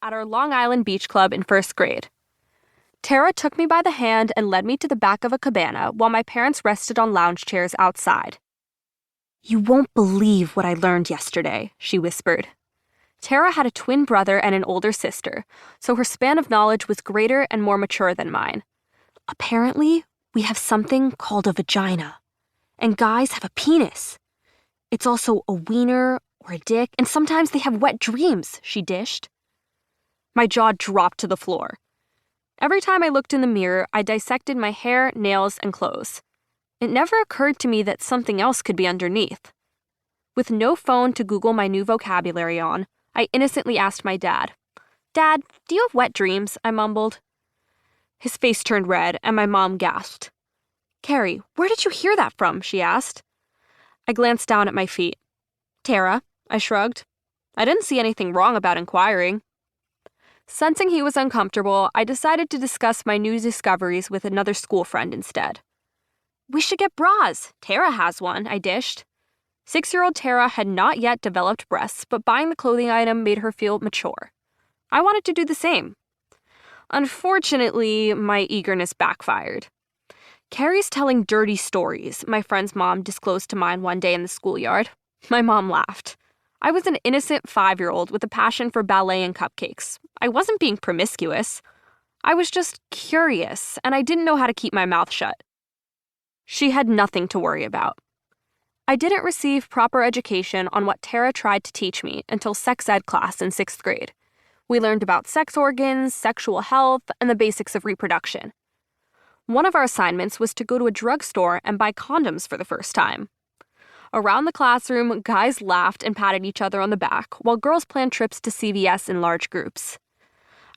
at our Long Island Beach Club in first grade. Tara took me by the hand and led me to the back of a cabana while my parents rested on lounge chairs outside. "You won't believe what I learned yesterday," she whispered. Tara had a twin brother and an older sister, so her span of knowledge was greater and more mature than mine. "Apparently, we have something called a vagina, and guys have a penis. It's also a wiener or a dick, and sometimes they have wet dreams," she dished. My jaw dropped to the floor. Every time I looked in the mirror, I dissected my hair, nails, and clothes. It never occurred to me that something else could be underneath. With no phone to Google my new vocabulary on, I innocently asked my dad. "Dad, do you have wet dreams?" I mumbled. His face turned red, and my mom gasped. "Carrie, where did you hear that from?" she asked. I glanced down at my feet. "Tara," I shrugged. I didn't see anything wrong about inquiring. Sensing he was uncomfortable, I decided to discuss my new discoveries with another school friend instead. "We should get bras. Tara has one," I dished. 6-year-old Tara had not yet developed breasts, but buying the clothing item made her feel mature. I wanted to do the same. Unfortunately, my eagerness backfired. "Carrie's telling dirty stories," my friend's mom disclosed to mine one day in the schoolyard. My mom laughed. I was an innocent 5-year-old with a passion for ballet and cupcakes. I wasn't being promiscuous. I was just curious, and I didn't know how to keep my mouth shut. She had nothing to worry about. I didn't receive proper education on what Tara tried to teach me until sex ed class in 6th grade. We learned about sex organs, sexual health, and the basics of reproduction. One of our assignments was to go to a drugstore and buy condoms for the first time. Around the classroom, guys laughed and patted each other on the back, while girls planned trips to CVS in large groups.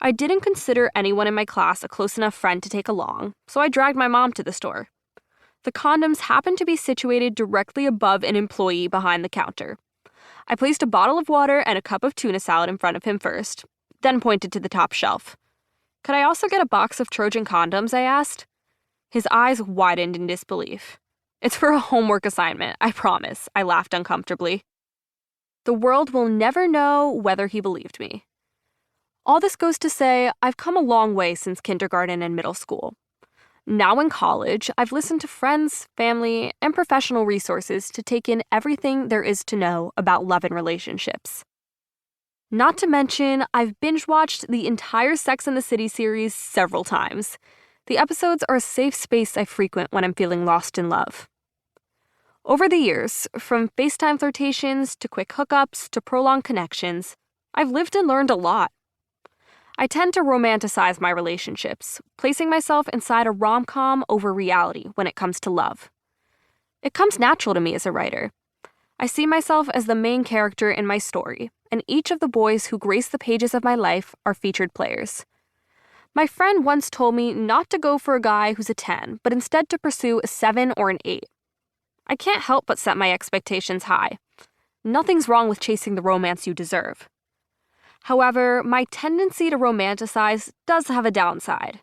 I didn't consider anyone in my class a close enough friend to take along, so I dragged my mom to the store. The condoms happened to be situated directly above an employee behind the counter. I placed a bottle of water and a cup of tuna salad in front of him first, then pointed to the top shelf. "Could I also get a box of Trojan condoms?" I asked. His eyes widened in disbelief. "It's for a homework assignment, I promise," I laughed uncomfortably. The world will never know whether he believed me. All this goes to say, I've come a long way since kindergarten and middle school. Now in college, I've listened to friends, family, and professional resources to take in everything there is to know about love and relationships. Not to mention, I've binge-watched the entire Sex and the City series several times. The episodes are a safe space I frequent when I'm feeling lost in love. Over the years, from FaceTime flirtations to quick hookups to prolonged connections, I've lived and learned a lot. I tend to romanticize my relationships, placing myself inside a rom-com over reality when it comes to love. It comes natural to me as a writer. I see myself as the main character in my story, and each of the boys who grace the pages of my life are featured players. My friend once told me not to go for a guy who's a 10, but instead to pursue a 7 or an 8. I can't help but set my expectations high. Nothing's wrong with chasing the romance you deserve. However, my tendency to romanticize does have a downside.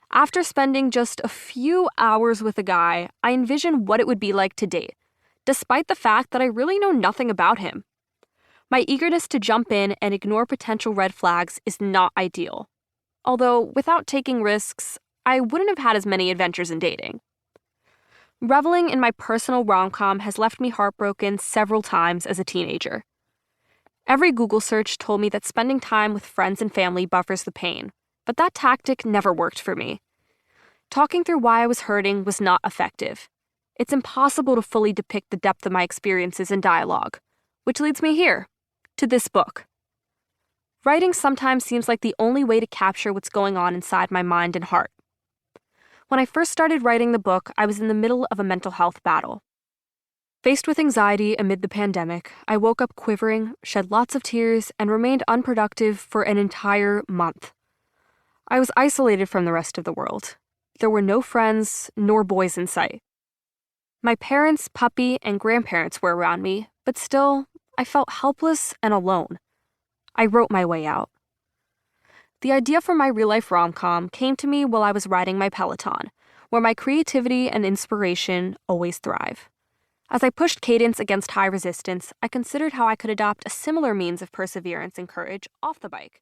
After spending just a few hours with a guy, I envision what it would be like to date, despite the fact that I really know nothing about him. My eagerness to jump in and ignore potential red flags is not ideal. Although, without taking risks, I wouldn't have had as many adventures in dating. Reveling in my personal rom-com has left me heartbroken several times as a teenager. Every Google search told me that spending time with friends and family buffers the pain, but that tactic never worked for me. Talking through why I was hurting was not effective. It's impossible to fully depict the depth of my experiences in dialogue, which leads me here, to this book. Writing sometimes seems like the only way to capture what's going on inside my mind and heart. When I first started writing the book, I was in the middle of a mental health battle. Faced with anxiety amid the pandemic, I woke up quivering, shed lots of tears, and remained unproductive for an entire month. I was isolated from the rest of the world. There were no friends, nor boys in sight. My parents, puppy, and grandparents were around me, but still, I felt helpless and alone. I wrote my way out. The idea for my real-life rom-com came to me while I was riding my Peloton, where my creativity and inspiration always thrive. As I pushed cadence against high resistance, I considered how I could adopt a similar means of perseverance and courage off the bike.